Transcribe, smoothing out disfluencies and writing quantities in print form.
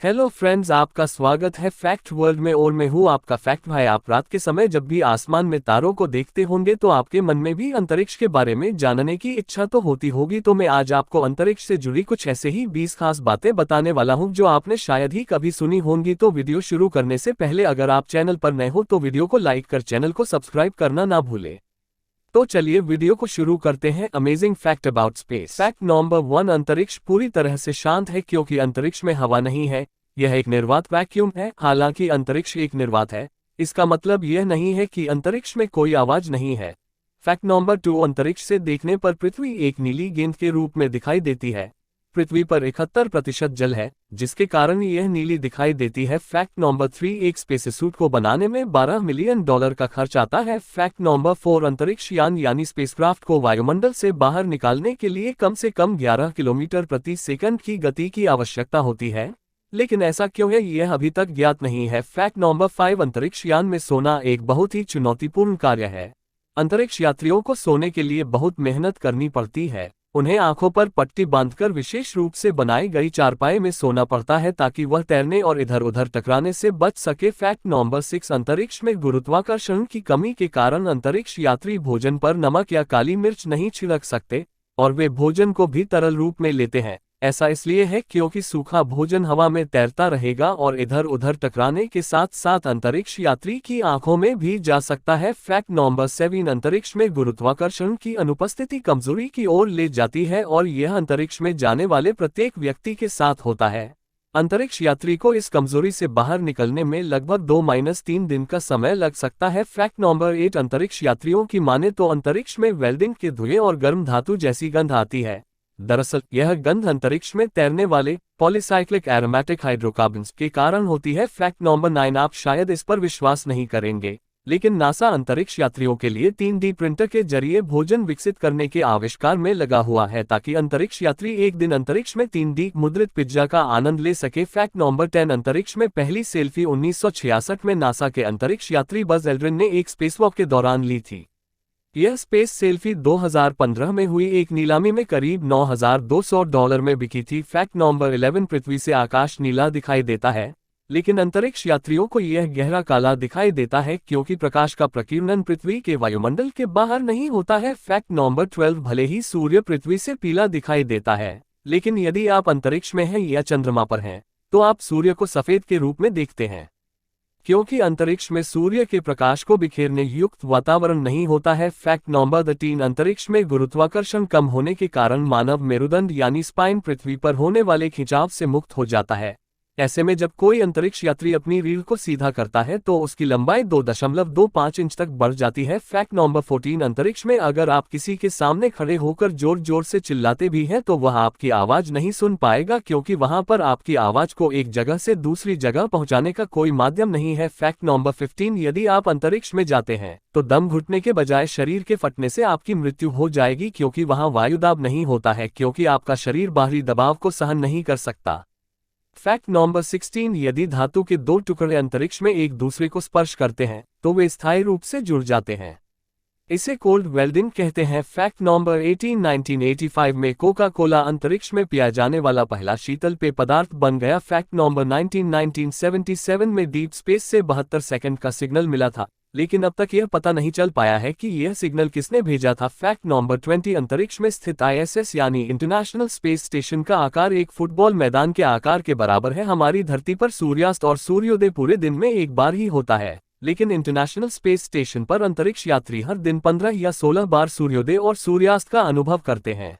Hello friends, आपका स्वागत है फैक्ट वर्ल्ड में और मैं हूँ आपका फैक्ट भाई। आप रात के समय जब भी आसमान में तारों को देखते होंगे तो आपके मन में भी अंतरिक्ष के बारे में जानने की इच्छा तो होती होगी। तो मैं आज आपको अंतरिक्ष से जुड़ी कुछ ऐसे ही 20 खास बातें बताने वाला हूँ जो आपने शायद ही कभी सुनी होंगी। तो वीडियो शुरू करने से पहले अगर आप चैनल पर नए हो तो वीडियो को लाइक कर चैनल को सब्सक्राइब करना ना भूले। तो चलिए वीडियो को शुरू करते हैं। Amazing fact about space. Fact number 1, अंतरिक्ष पूरी तरह से शांत है क्योंकि अंतरिक्ष में हवा नहीं है। यह एक निर्वात वैक्यूम है। हालांकि अंतरिक्ष एक निर्वात है, इसका मतलब यह नहीं है कि अंतरिक्ष में कोई आवाज नहीं है। फैक्ट नंबर 2, अंतरिक्ष से देखने पर पृथ्वी एक नीली गेंद के रूप में दिखाई देती है। पृथ्वी पर 71% जल है, जिसके कारण यह नीली दिखाई देती है। फैक्ट नंबर 3, एक स्पेससूट को बनाने में $12 मिलियन का खर्च आता है। फैक्ट नंबर 4, अंतरिक्ष यान यानी स्पेसक्राफ्ट को वायुमंडल से बाहर निकालने के लिए कम से कम 11 किलोमीटर प्रति सेकंड की गति की आवश्यकता होती है, लेकिन ऐसा क्यों है यह अभी तक ज्ञात नहीं है। फैक्ट नंबर 5, अंतरिक्ष यान में सोना एक बहुत ही चुनौतीपूर्ण कार्य है। अंतरिक्ष यात्रियों को सोने के लिए बहुत मेहनत करनी पड़ती है। उन्हें आंखों पर पट्टी बांधकर विशेष रूप से बनाई गई चारपाई में सोना पड़ता है ताकि वह तैरने और इधर उधर टकराने से बच सके। फैक्ट नंबर 6, अंतरिक्ष में गुरुत्वाकर्षण की कमी के कारण अंतरिक्ष यात्री भोजन पर नमक या काली मिर्च नहीं छिड़क सकते और वे भोजन को भी तरल रूप में लेते हैं। ऐसा इसलिए है क्योंकि सूखा भोजन हवा में तैरता रहेगा और इधर उधर टकराने के साथ साथ अंतरिक्ष यात्री की आंखों में भी जा सकता है। फैक्ट नंबर 7, अंतरिक्ष में गुरुत्वाकर्षण की अनुपस्थिति कमजोरी की ओर ले जाती है और यह अंतरिक्ष में जाने वाले प्रत्येक व्यक्ति के साथ होता है। अंतरिक्ष यात्री को इस कमजोरी से बाहर निकलने में लगभग 2-3 दिन का समय लग सकता है। फैक्ट नंबर 8, अंतरिक्ष यात्रियों की माने तो अंतरिक्ष में वेल्डिंग के धुएं और गर्म धातु जैसी गंध आती है। दरअसल यह गंध अंतरिक्ष में तैरने वाले पॉलीसाइक्लिक एरोमेटिक हाइड्रोकार्बन्स के कारण होती है। फैक्ट नंबर 9, आप शायद इस पर विश्वास नहीं करेंगे, लेकिन नासा अंतरिक्ष यात्रियों के लिए 3D प्रिंटर के जरिए भोजन विकसित करने के आविष्कार में लगा हुआ है ताकि अंतरिक्ष यात्री एक दिन अंतरिक्ष में 3D मुद्रित पिज्जा का आनंद ले सके। फैक्ट नंबर 10, अंतरिक्ष में पहली सेल्फी 1966 में नासा के अंतरिक्ष यात्री बज एल्ड्रिन ने एक स्पेसवॉक के दौरान ली थी। यह स्पेस सेल्फी 2015 में हुई एक नीलामी में करीब $9,200 में बिकी थी। फैक्ट नंबर 11, पृथ्वी से आकाश नीला दिखाई देता है, लेकिन अंतरिक्ष यात्रियों को यह गहरा काला दिखाई देता है क्योंकि प्रकाश का प्रकीर्णन पृथ्वी के वायुमंडल के बाहर नहीं होता है। फैक्ट नंबर 12, भले ही सूर्य पृथ्वी से पीला दिखाई देता है, लेकिन यदि आप अंतरिक्ष में हैं या चंद्रमा पर हैं, तो आप सूर्य को सफेद के रूप में देखते हैं क्योंकि अंतरिक्ष में सूर्य के प्रकाश को बिखेरने युक्त वातावरण नहीं होता है। फैक्ट नंबर 13, अंतरिक्ष में गुरुत्वाकर्षण कम होने के कारण मानव मेरुदंड यानी स्पाइन पृथ्वी पर होने वाले खिंचाव से मुक्त हो जाता है। ऐसे में जब कोई अंतरिक्ष यात्री अपनी रीढ़ को सीधा करता है तो उसकी लंबाई 2.25 इंच तक बढ़ जाती है। फैक्ट नंबर 14, अंतरिक्ष में अगर आप किसी के सामने खड़े होकर जोर जोर से चिल्लाते भी हैं तो वह आपकी आवाज नहीं सुन पाएगा क्योंकि वहां पर आपकी आवाज को एक जगह से दूसरी जगह पहुंचाने का कोई माध्यम नहीं है। फैक्ट नंबर 15, यदि आप अंतरिक्ष में जाते हैं तो दम घुटने के बजाय शरीर के फटने से आपकी मृत्यु हो जाएगी क्योंकि वहां वायुदाब नहीं होता है क्योंकि आपका शरीर बाहरी दबाव को सहन नहीं कर सकता। फैक्ट नंबर 16, यदि धातु के दो टुकड़े अंतरिक्ष में एक दूसरे को स्पर्श करते हैं तो वे स्थायी रूप से जुड़ जाते हैं। इसे कोल्ड वेल्डिंग कहते हैं। फैक्ट नंबर 18, 1985 में कोका कोला अंतरिक्ष में पिया जाने वाला पहला शीतल पेय पदार्थ बन गया। फैक्ट नंबर 1977 में डीप स्पेस से 72 सेकंड का सिग्नल मिला था, लेकिन अब तक यह पता नहीं चल पाया है कि यह सिग्नल किसने भेजा था। फैक्ट नंबर 20, अंतरिक्ष में स्थित ISS यानी इंटरनेशनल स्पेस स्टेशन का आकार एक फुटबॉल मैदान के आकार के बराबर है। हमारी धरती पर सूर्यास्त और सूर्योदय पूरे दिन में एक बार ही होता है, लेकिन इंटरनेशनल स्पेस स्टेशन पर अंतरिक्ष यात्री हर दिन 15 या 16 बार सूर्योदय और सूर्यास्त का अनुभव करते हैं।